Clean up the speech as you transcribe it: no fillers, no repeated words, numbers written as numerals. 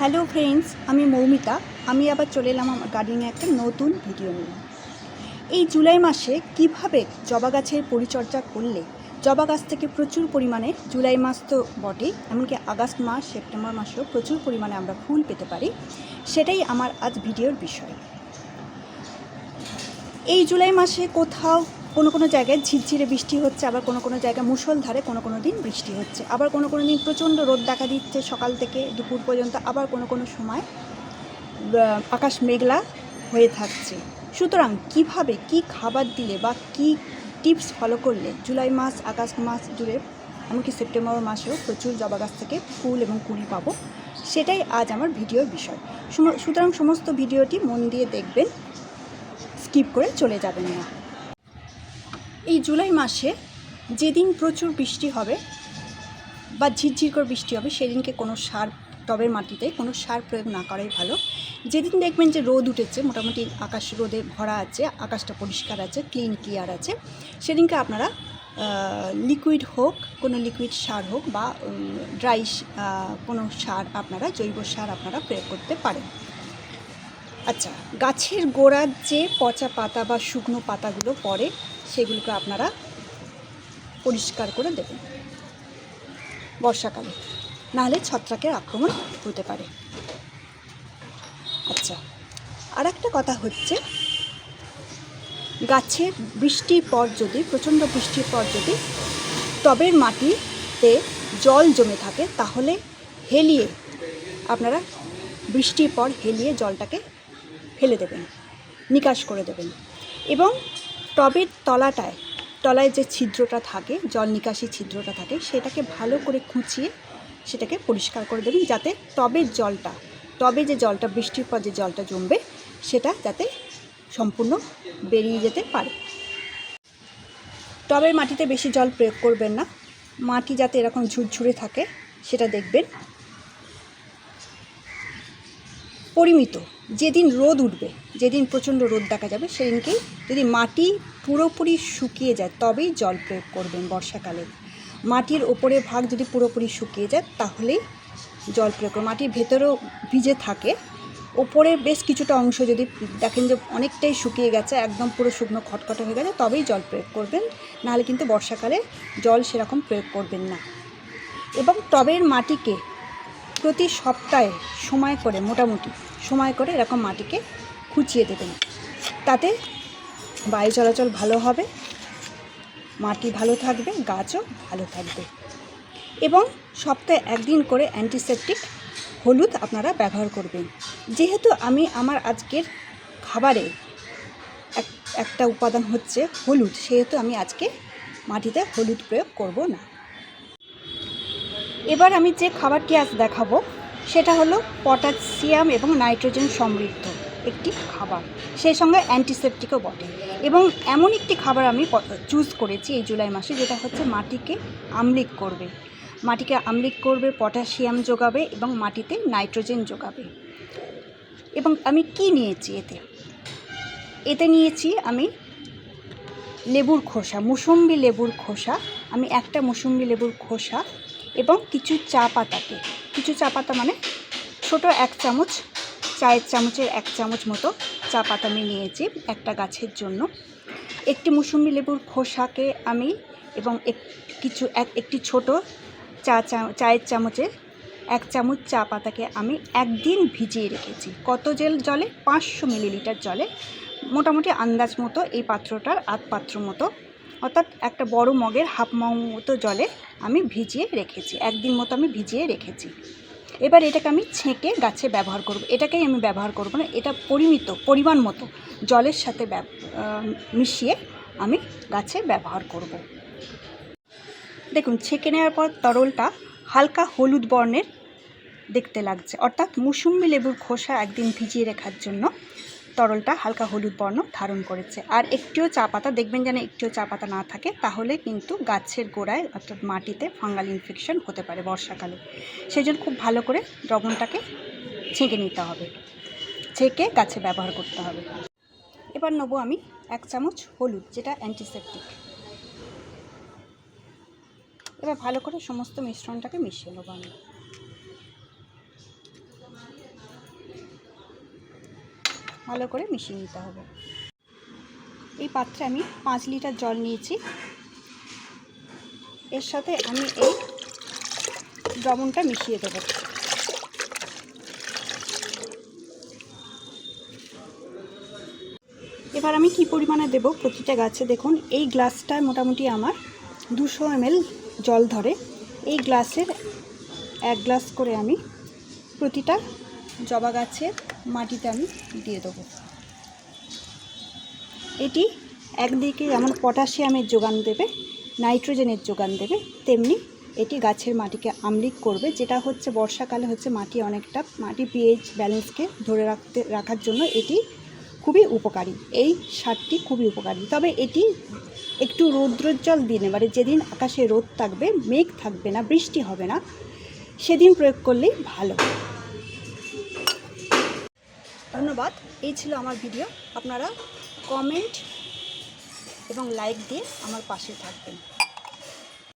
Hello friends, আমি মৌমিতা। আমি আবার চলে এলাম আমার গার্ডেনিংয়ে একটা নতুন ভিডিও নিয়ে। এই জুলাই মাসে কিভাবে জবা গাছের পরিচর্যা করলে জবা গাছ থেকে প্রচুর পরিমাণে, জুলাই মাস তো বটেই, এমনকি আগস্ট মাস, সেপ্টেম্বর মাসেও প্রচুর পরিমাণে আমরা ফুল পেতে পারি, সেটাই আমার আজ ভিডিওর বিষয়। এই জুলাই মাসে কোথাও কোনো জায়গায় ঝিরঝিরে বৃষ্টি হচ্ছে, আবার কোনো জায়গায় মুষলধারে কোনো দিন বৃষ্টি হচ্ছে, আবার কোনো দিন প্রচণ্ড রোদ দেখা দিচ্ছে সকাল থেকে দুপুর পর্যন্ত, আবার কোনো সময় আকাশ মেঘলা হয়ে থাকছে। সুতরাং কিভাবে কি খাবার দিলে বা কি টিপস ফলো করলে জুলাই মাস, আগস্ট মাস জুড়ে, এমনকি সেপ্টেম্বর মাসেও প্রচুর জবা গাছ থেকে ফুল এবং কুড়ি পাবো, সেটাই আজ আমার ভিডিওর বিষয়। সুতরাং সমস্ত ভিডিওটি মন দিয়ে দেখবেন, স্কিপ করে চলে যাবেন না। এই জুলাই মাসে যেদিন প্রচুর বৃষ্টি হবে বা ঝিরঝির করে বৃষ্টি হবে, সেদিনকে কোনো সার, টবের মাটিতে কোনো সার প্রয়োগ না করাই ভালো। যেদিন দেখবেন যে রোদ উঠেছে, মোটামুটি আকাশ রোদে ভরা আছে, আকাশটা পরিষ্কার আছে, ক্লিয়ার আছে, সেদিনকে আপনারা লিকুইড হোক, কোনো লিকুইড সার হোক বা ড্রাই কোনো সার, আপনারা জৈব সার আপনারা প্রয়োগ করতে পারেন। আচ্ছা, গাছের গোড়ার যে পচা পাতা বা শুকনো পাতাগুলো পড়ে, সেগুলোকে আপনারা পরিষ্কার করে দেবেন বর্ষাকালে, নাহলে ছত্রাকের আক্রমণ হতে পারে। আচ্ছা, আর একটা কথা হচ্ছে, গাছে বৃষ্টির পর যদি, প্রচণ্ড বৃষ্টির পর যদি টবের মাটিতে জল জমে থাকে, তাহলে হেলিয়ে আপনারা বৃষ্টির পর হেলিয়ে জলটাকে ফেলে দেবেন, নিকাশ করে দেবেন। এবং টবের তলায় যে ছিদ্রটা থাকে, জল নিকাশি ছিদ্রটা থাকে, সেটাকে ভালো করে খুঁচিয়ে সেটাকে পরিষ্কার করে দেবেন, যাতে টবে যে জলটা বৃষ্টির পর যে জলটা জমবে, সেটা যাতে সম্পূর্ণ বেরিয়ে যেতে পারে। টবের মাটিতে বেশি জল প্রয়োগ করবেন না, মাটি যাতে এরকম ঝুরঝুরে থাকে সেটা দেখবেন। পরিমিত, যেদিন রোদ উঠবে, যেদিন প্রচণ্ড রোদ দেখা যাবে, সেদিনকেই যদি মাটি পুরোপুরি শুকিয়ে যায় তবেই জল প্রয়োগ করবেন বর্ষাকালে। মাটির ওপরে ভাগ যদি পুরোপুরি শুকিয়ে যায় তাহলেই জল প্রয়োগ করবেন। মাটির ভেতরেও ভিজে থাকে, ওপরে বেশ কিছুটা অংশ যদি দেখেন যে অনেকটাই শুকিয়ে গেছে, একদম পুরো শুকনো খটখটে হয়ে গেছে, তবেই জল প্রয়োগ করবেন, নাহলে কিন্তু বর্ষাকালে জল সেরকম প্রয়োগ করবেন না। এবং টবের মাটিকে প্রতি সপ্তাহে মোটামুটি সময় করে এরকম মাটিকে খুঁচিয়ে দেবেন, তাতে বায়ু চলাচল ভালো হবে, মাটি ভালো থাকবে, গাছও ভালো থাকবে। এবং সপ্তাহে একদিন করে অ্যান্টিসেপটিক হলুদ আপনারা ব্যবহার করবেন। যেহেতু আমি আমার আজকের খাবারে একটা উপাদান হচ্ছে হলুদ, সেহেতু আমি আজকে মাটিতে হলুদ প্রয়োগ করব না। এবার আমি যে খাবারটি আজ দেখাবো সেটা হলো পটাশিয়াম এবং নাইট্রোজেন সমৃদ্ধ একটি খাবার, সেই সঙ্গে অ্যান্টিসেপটিকও বটে। এবং এমন একটি খাবার আমি চুজ করেছি এই জুলাই মাসে, যেটা হচ্ছে মাটিকে আমলিক করবে, পটাশিয়াম যোগাবে এবং মাটিতে নাইট্রোজেন যোগাবে। এবং আমি কি নিয়েছি এতে নিয়েছি আমি লেবুর খোসা, মুসম্বি লেবুর খোসা। আমি একটা মুসম্বি লেবুর খোসা এবং কিছু চা পাতা মানে ছোটো 1 চামচ, চায়ের চামচের 1 চামচ মতো চা পাতা আমি নিয়েছি একটা গাছের জন্য। একটি মুসম্বি লেবুর খোসাকে আমি এবং একটি ছোটো চায়ের চামচের 1 চামচ চা পাতাকে আমি একদিন ভিজিয়ে রেখেছি। কত জলে? 500 মিলিলিটার জলে, মোটামুটি আন্দাজ মতো এই পাত্রটার আধ পাত্র মতো, অর্থাৎ একটা বড় মগের হাফ মগ মতো জলে আমি ভিজিয়ে রেখেছি, একদিন মতো আমি ভিজিয়ে রেখেছি। এবার এটাকে আমি ছেঁকে গাছে ব্যবহার করব। এটাকেই আমি ব্যবহার করব না, এটা পরিমাণ মতো জলের সাথে মিশিয়ে আমি গাছে ব্যবহার করব। দেখুন, ছেঁকে নেওয়ার পর তরলটা হালকা হলুদ বর্ণের দেখতে লাগছে, অর্থাৎ মুসম্বি লেবুর খোসা একদিন ভিজিয়ে রাখার জন্য তরলটা হালকা হলুদ বর্ণ ধারণ করেছে। আর একটিও চা পাতা দেখবেন যেন একটিও চা পাতা না থাকে, তাহলে কিন্তু গাছের গোড়ায় অর্থাৎ মাটিতে ফাঙ্গাল ইনফেকশন হতে পারে বর্ষাকালে। সেই জন্য খুব ভালো করে দ্রবণটাকে ছেঁকে নিতে হবে, ছেঁকে গাছে ব্যবহার করতে হবে। এবার নেবো আমি 1 চামচ হলুদ, যেটা অ্যান্টিসেপটিক। এবার ভালো করে সমস্ত মিশ্রণটাকে মিশিয়ে নেবো আমি। ভালো করে মিশিয়ে নিতে হবে। এই পাত্রে আমি 5 লিটার জল নিয়েছি। এর সাথে আমি এই দ্রবণটা মিশিয়ে দেবো। এবার আমি কি পরিমাণে দেব প্রতিটা গাছে, দেখুন এই গ্লাসটায় মোটামুটি আমার 200 ml জল ধরে। এই গ্লাসের 1 গ্লাস করে আমি প্রতিটা জবা গাছের মাটিতে আমি দিয়ে দেবো। এটি একদিকে যেমন পটাশিয়ামের যোগান দেবে, নাইট্রোজেনের যোগান দেবে, তেমনি এটি গাছের মাটিকে আম্লিক করবে, যেটা হচ্ছে বর্ষাকালে হচ্ছে মাটি পিএইচ ব্যালেন্সকে ধরে রাখার জন্য এটি খুবই উপকারী। এই সারটি খুবই উপকারী। তবে এটি একটু রৌদ্রোজ্জ্বল দিন, এবারে যেদিন আকাশে রোদ থাকবে, মেঘ থাকবে না, বৃষ্টি হবে না, সেদিন প্রয়োগ করলেই ভালো। ধন্যবাদ। এই ছিল আমার ভিডিও। আপনারা কমেন্ট এবং লাইক দিয়ে আমার পাশে থাকবেন।